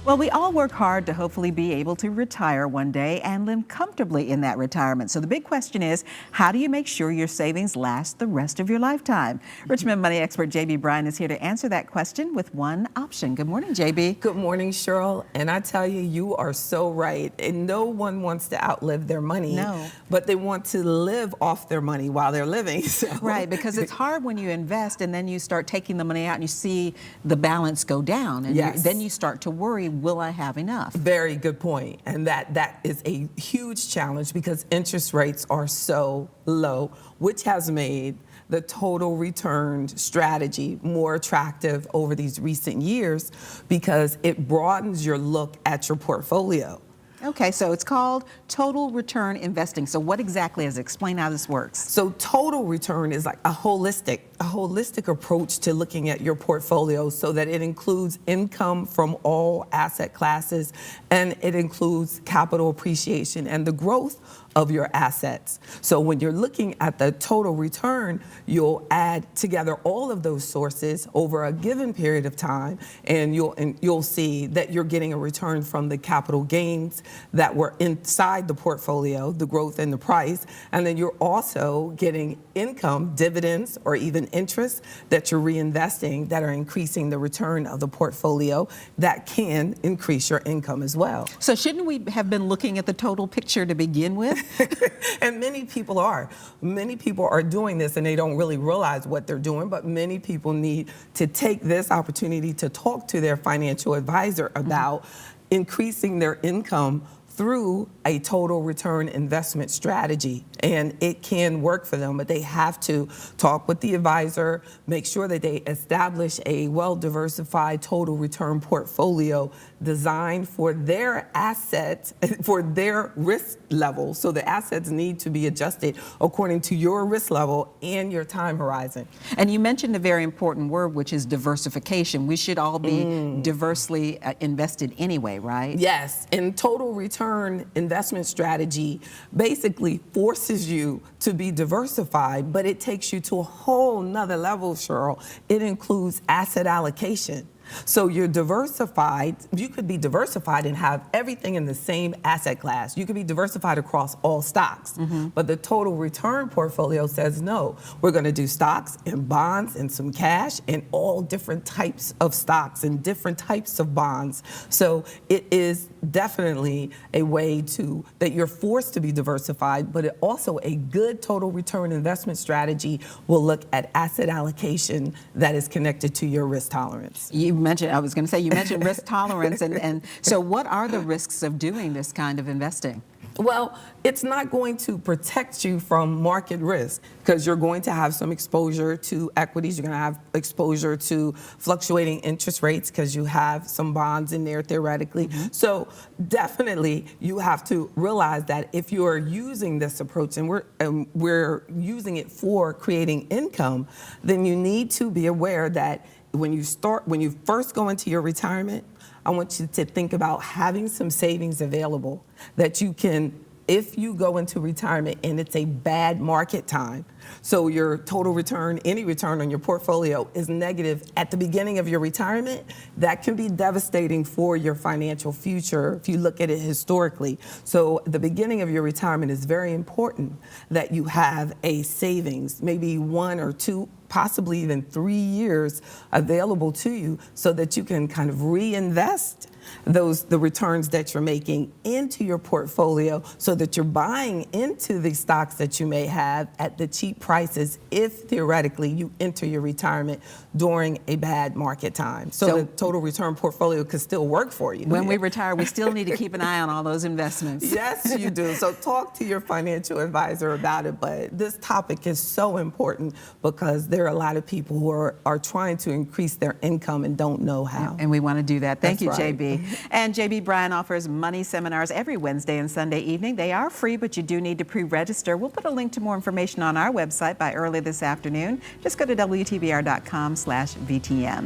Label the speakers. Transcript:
Speaker 1: Well, we all work hard to hopefully be able to retire one day and live comfortably in that retirement. So the big question is, how do you make sure your savings last the rest of your lifetime? Richmond money expert JB Bryan is here to answer that question with one option. Good morning, JB.
Speaker 2: Good morning, Cheryl. And I tell you, you are so right. And no one wants to outlive their money.
Speaker 1: No.
Speaker 2: But they want to live off their money while they're living. So.
Speaker 1: Right, because it's hard when you invest and then you start taking the money out and you see the balance go down. And
Speaker 2: yes.
Speaker 1: then you start to worry, will I have enough?
Speaker 2: Very good point. And that is a huge challenge because interest rates are so low, which has made the total return strategy more attractive over these recent years because it broadens your look at your portfolio.
Speaker 1: Okay, so it's called total return investing. So what exactly is it? Explain how this works.
Speaker 2: So total return is like a holistic approach to looking at your portfolio so that it includes income from all asset classes and it includes capital appreciation and the growth of your assets. So when you're looking at the total return, you'll add together all of those sources over a given period of time, and you'll see that you're getting a return from the capital gains that were inside the portfolio, the growth in the price, and then you're also getting income, dividends, or even interest that you're reinvesting that are increasing the return of the portfolio that can increase your income as well.
Speaker 1: So shouldn't we have been looking at the total picture to begin with?
Speaker 2: And many people are. Many people are doing this and they don't really realize what they're doing, but many people need to take this opportunity to talk to their financial advisor about increasing their income through a total return investment strategy. And it can work for them, but they have to talk with the advisor, make sure that they establish a well-diversified total return portfolio designed for their assets, for their risk level. So the assets need to be adjusted according to your risk level and your time horizon.
Speaker 1: And you mentioned a very important word, which is diversification. We should all be diversely invested anyway, right?
Speaker 2: Yes, and total return investment strategy basically forces you to be diversified, but it takes you to a whole nother level, Cheryl. It includes asset allocation. So you're diversified. You could be diversified and have everything in the same asset class. You could be diversified across all stocks. But the total return portfolio says, no, we're going to do stocks and bonds and some cash and all different types of stocks and different types of bonds. So it is definitely a way that you're forced to be diversified, but it also a good total return investment strategy will look at asset allocation that is connected to your risk tolerance.
Speaker 1: You mentioned risk tolerance, and so what are the risks of doing this kind of investing?
Speaker 2: Well, it's not going to protect you from market risk because you're going to have some exposure to equities. You're going to have exposure to fluctuating interest rates because you have some bonds in there theoretically. So definitely you have to realize that if you are using this approach and we're using it for creating income, then you need to be aware that when you first go into your retirement, I want you to think about having some savings available that you can, if you go into retirement and it's a bad market time, so your total return, any return on your portfolio is negative at the beginning of your retirement, that can be devastating for your financial future if you look at it historically. So the beginning of your retirement is very important that you have a savings, maybe 1 or 2, possibly even 3 years available to you so that you can kind of reinvest the returns that you're making into your portfolio so that you're buying into the stocks that you may have at the cheap prices if theoretically you enter your retirement during a bad market time. So the total return portfolio could still work for you.
Speaker 1: When we retire, we still need to keep an eye on all those investments.
Speaker 2: Yes, you do. So talk to your financial advisor about it. But this topic is so important because there are a lot of people who are trying to increase their income and don't know how.
Speaker 1: And we want to do that. Thank you,
Speaker 2: That's right.
Speaker 1: JB. And JB Bryan offers money seminars every Wednesday and Sunday evening. They are free, but you do need to pre-register. We'll put a link to more information on our website by early this afternoon. Just go to WTBR.com/VTM.